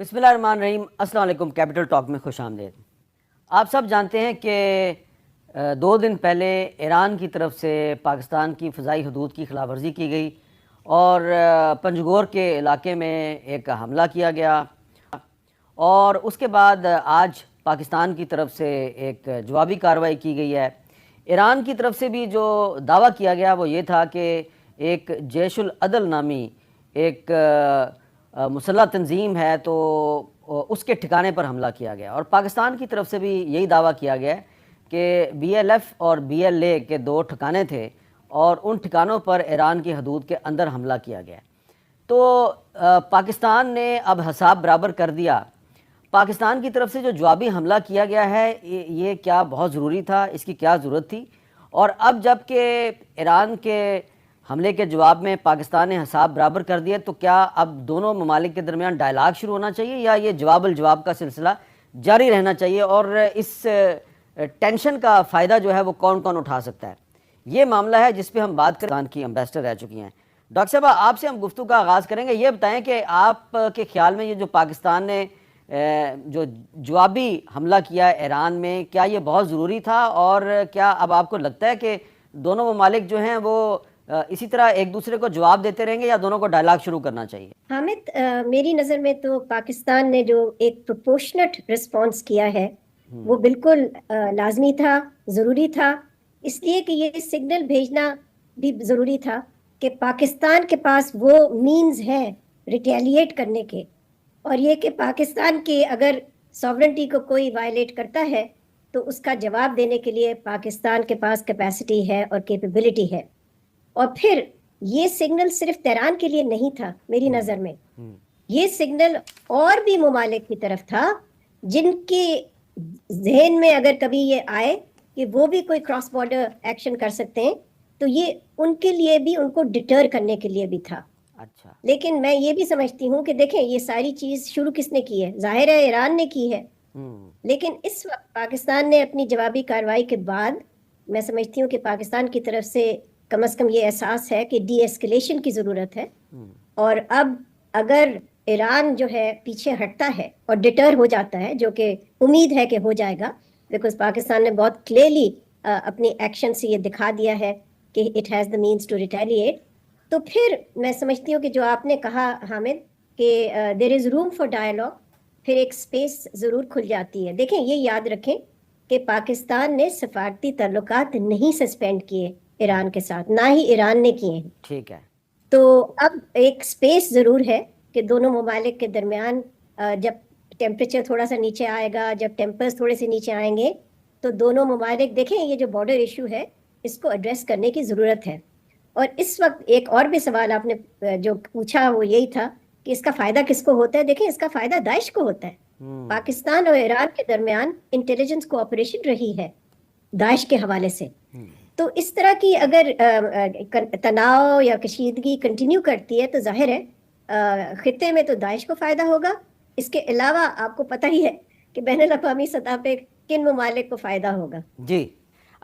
بسم اللہ الرحمن الرحیم۔ السلام علیکم، کیپٹل ٹاک میں خوش آمدید۔ آپ سب جانتے ہیں کہ 2 دن پہلے ایران کی طرف سے پاکستان کی فضائی حدود کی خلاف ورزی کی گئی اور پنجگور کے علاقے میں ایک حملہ کیا گیا، اور اس کے بعد آج پاکستان کی طرف سے ایک جوابی کارروائی کی گئی ہے۔ ایران کی طرف سے بھی جو دعویٰ کیا گیا وہ یہ تھا کہ ایک جیش العدل نامی ایک مسلح تنظیم ہے تو اس کے ٹھکانے پر حملہ کیا گیا، اور پاکستان کی طرف سے بھی یہی دعویٰ کیا گیا کہ بی ایل ایف اور بی ایل اے کے 2 ٹھکانے تھے اور ان ٹھکانوں پر ایران کی حدود کے اندر حملہ کیا گیا۔ تو پاکستان نے اب حساب برابر کر دیا۔ پاکستان کی طرف سے جو جوابی حملہ کیا گیا ہے یہ کیا بہت ضروری تھا، اس کی کیا ضرورت تھی؟ اور اب جب کہ ایران کے حملے کے جواب میں پاکستان نے حساب برابر کر دیا تو کیا اب دونوں ممالک کے درمیان ڈائلاگ شروع ہونا چاہیے یا یہ جواب الجواب کا سلسلہ جاری رہنا چاہیے؟ اور اس ٹینشن کا فائدہ جو ہے وہ کون کون اٹھا سکتا ہے؟ یہ معاملہ ہے جس پہ ہم بات کریں۔ پاکستان کی ایمبیسڈر رہ چکی ہیں ڈاکٹر صاحبہ، آپ سے ہم گفتگو کا آغاز کریں گے۔ یہ بتائیں کہ آپ کے خیال میں یہ جو پاکستان نے جو جوابی حملہ کیا ایران میں، کیا یہ بہت ضروری تھا، اور کیا اب آپ کو لگتا ہے کہ دونوں ممالک جو ہیں وہ اسی طرح ایک دوسرے کو جواب دیتے رہیں گے یا دونوں کو ڈائلاگ شروع کرنا چاہیے؟ حامد، میری نظر میں تو پاکستان نے جو ایک پروپورشنٹ رسپانس کیا ہے وہ بالکل لازمی تھا، ضروری تھا، اس لیے کہ یہ سگنل بھیجنا بھی ضروری تھا کہ پاکستان کے پاس وہ مینز ہیں ریٹیلیٹ کرنے کے، اور یہ کہ پاکستان کے اگر ساورنٹی کو کوئی وائلیٹ کرتا ہے تو اس کا جواب دینے کے لیے پاکستان کے پاس کیپیسٹی ہے اور کیپیبلٹی ہے۔ اور پھر یہ سگنل صرف تہران کے لیے نہیں تھا، میری نظر میں یہ سگنل اور بھی ممالک کی طرف تھا جن کے ذہن میں اگر کبھی یہ آئے کہ وہ بھی کوئی کراس بارڈر ایکشن کر سکتے ہیں تو یہ ان کے لیے بھی، ان کو ڈٹر کرنے کے لیے بھی تھا۔ اچھا، لیکن میں یہ بھی سمجھتی ہوں کہ دیکھیں یہ ساری چیز شروع کس نے کی ہے؟ ظاہر ہے ایران نے کی ہے، لیکن اس وقت پاکستان نے اپنی جوابی کارروائی کے بعد میں سمجھتی ہوں کہ پاکستان کی طرف سے کم از کم یہ احساس ہے کہ ڈی ایسکلیشن کی ضرورت ہے، اور اب اگر ایران جو ہے پیچھے ہٹتا ہے اور ڈٹر ہو جاتا ہے، جو کہ امید ہے کہ ہو جائے گا، بیکاز پاکستان نے بہت کلیئرلی اپنی ایکشن سے یہ دکھا دیا ہے کہ it has the means to retaliate, تو پھر میں سمجھتی ہوں کہ جو آپ نے کہا حامد کہ دیر از روم فار ڈائلاگ، پھر ایک سپیس ضرور کھل جاتی ہے۔ دیکھیں یہ یاد رکھیں کہ پاکستان نے سفارتی تعلقات نہیں سسپینڈ کیے ایران کے ساتھ، نہ ہی ایران نے کیے ہیں، ٹھیک ہے۔ تو اب ایک سپیس ضرور ہے کہ دونوں ممالک کے درمیان جب ٹیمپریچر تھوڑا سا نیچے آئے گا، جب ٹیمپرز تھوڑے سے نیچے آئیں گے تو دونوں ممالک، دیکھیں یہ جو بارڈر ایشو ہے اس کو ایڈریس کرنے کی ضرورت ہے۔ اور اس وقت ایک اور بھی سوال آپ نے جو پوچھا وہ یہی تھا کہ اس کا فائدہ کس کو ہوتا ہے؟ دیکھیں اس کا فائدہ داعش کو ہوتا ہے۔ پاکستان اور ایران کے درمیان انٹیلیجنس کوآپریشن رہی ہے داعش کے حوالے سے، تو اس طرح کی اگر تناؤ یا کشیدگی کنٹینیو کرتی ہے تو ظاہر ہے خطے میں تو داعش کو فائدہ ہوگا۔ اس کے علاوہ آپ کو پتہ ہی ہے کہ بین الاقوامی سطح پہ کن ممالک کو فائدہ ہوگا۔ جی